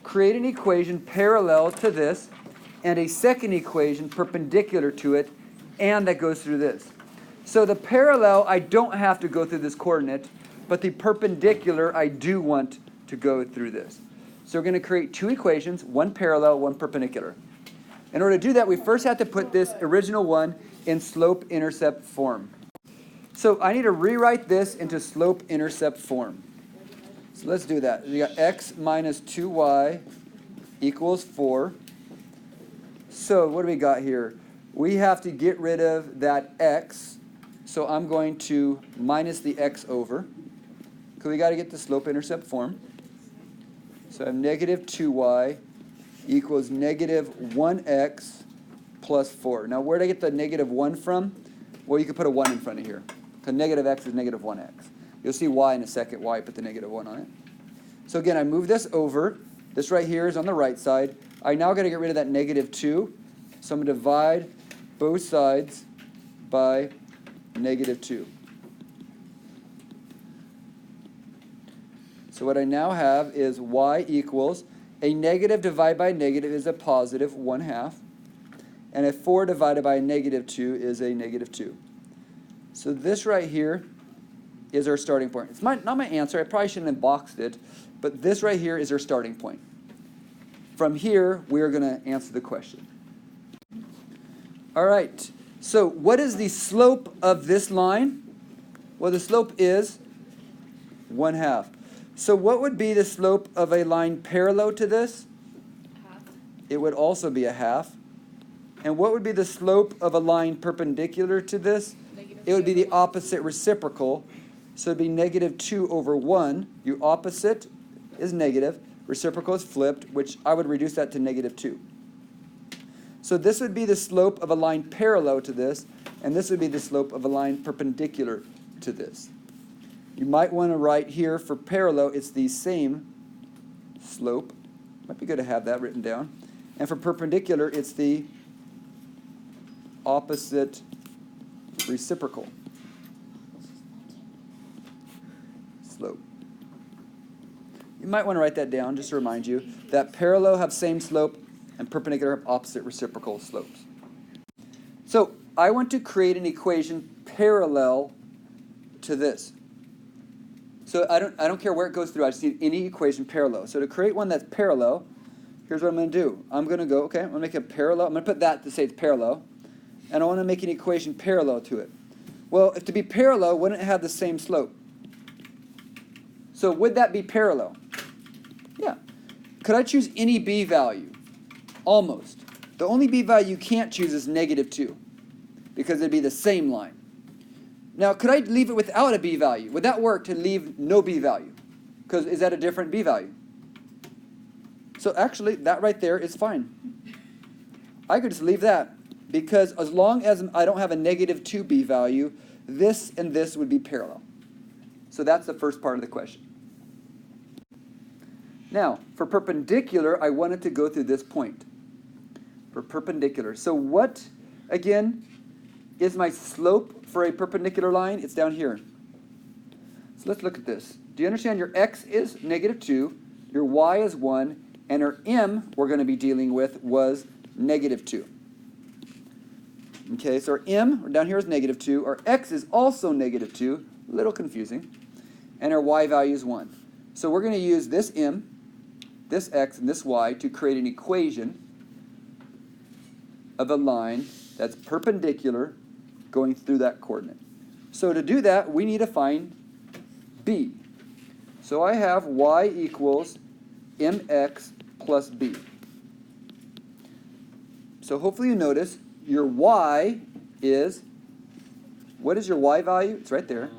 create an equation parallel to this and a second equation perpendicular to it, and that goes through this. So the parallel, I don't have to go through this coordinate, but the perpendicular, I do want to go through this. So we're going to create two equations, one parallel, one perpendicular. In order to do that, we first have to put this original one in slope-intercept form. So I need to rewrite this into slope-intercept form. So let's do that. We got x minus 2y equals 4. So what do we got here? We have to get rid of that x. So I'm going to minus the x over, because we got to get the slope-intercept form. So I have negative 2y equals negative 1x plus 4. Now, where did I get the negative 1 from? Well, you could put a 1 in front of here, because negative x is negative 1x. You'll see why in a second, why I put the negative 1 on it. So again, I move this over. This right here is on the right side. I now got to get rid of that negative 2. So I'm going to divide both sides by negative 2. So what I now have is y equals a negative divided by a negative is a positive 1/2. And a 4 divided by a negative 2 is a negative 2. So this right here is our starting point. It's not my answer. I probably shouldn't have boxed it. But this right here is our starting point. From here, we're going to answer the question. All right. So what is the slope of this line? Well, the slope is 1/2. So what would be the slope of a line parallel to this? Half. It would also be 1/2. And what would be the slope of a line perpendicular to this? It would be the opposite reciprocal. So it would be negative 2 over 1. Your opposite is negative. Reciprocal is flipped, which I would reduce that to negative 2. So this would be the slope of a line parallel to this, and this would be the slope of a line perpendicular to this. You might want to write here for parallel, it's the same slope. Might be good to have that written down. And for perpendicular, it's the opposite reciprocal slope. You might want to write that down just to remind you that parallel have same slope and perpendicular have opposite reciprocal slopes. So I want to create an equation parallel to this. So I don't care where it goes through. I just need any equation parallel. So to create one that's parallel, here's what I'm going to do. I'm going to go, okay, I'm going to make a parallel. I'm going to put that to say it's parallel. And I want to make an equation parallel to it. Well, if to be parallel, wouldn't it have the same slope? So would that be parallel? Yeah. Could I choose any b value? Almost. The only b value you can't choose is negative 2, because it'd be the same line. Now, could I leave it without a b value? Would that work to leave no b value? Because is that a different b value? So actually, that right there is fine. I could just leave that, because as long as I don't have a negative 2b value, this and this would be parallel. So that's the first part of the question. Now, for perpendicular, I wanted to go through this point. For perpendicular. So what, again, is my slope for a perpendicular line? It's down here. So let's look at this. Do you understand your x is negative 2, your y is 1, and our m we're going to be dealing with was negative 2. Okay, so our m down here is negative 2. Our x is also negative 2. A little confusing. And our y value is 1. So we're going to use this m, this x, and this y to create an equation of a line that's perpendicular going through that coordinate. So to do that, we need to find b. So I have y equals mx plus b. So hopefully you notice your y is, what is your y value? It's right there.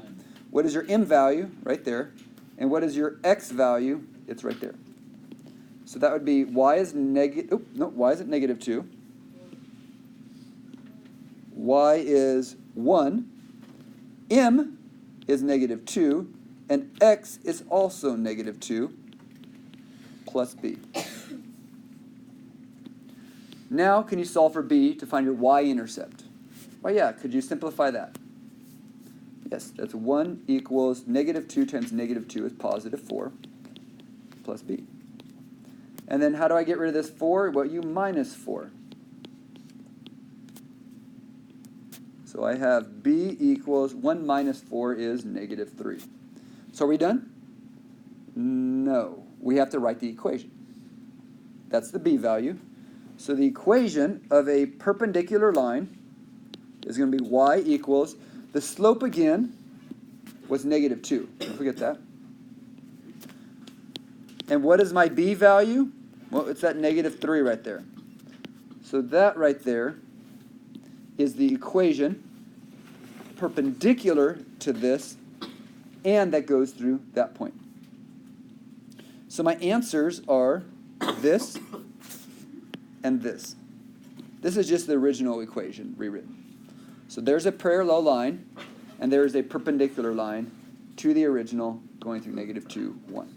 What is your m value? Right there. And what is your x value? It's right there. So that would be y is negative, y is at negative 2. Y is 1. M is negative 2. And x is also negative 2 plus b. Now, can you solve for b to find your y-intercept? Well, yeah, could you simplify that? Yes, that's 1 equals negative 2 times negative 2 is positive 4 plus b. And then how do I get rid of this 4? Well, you minus 4. So I have b equals 1 minus 4 is negative 3. So are we done? No. We have to write the equation. That's the b value. So the equation of a perpendicular line is going to be y equals, the slope again was negative 2. Don't forget that. And what is my b value? Well, it's that negative 3 right there. So that right there is the equation perpendicular to this, and that goes through that point. So my answers are this and this. This is just the original equation rewritten. So there's a parallel line, and there is a perpendicular line to the original going through negative 2, 1.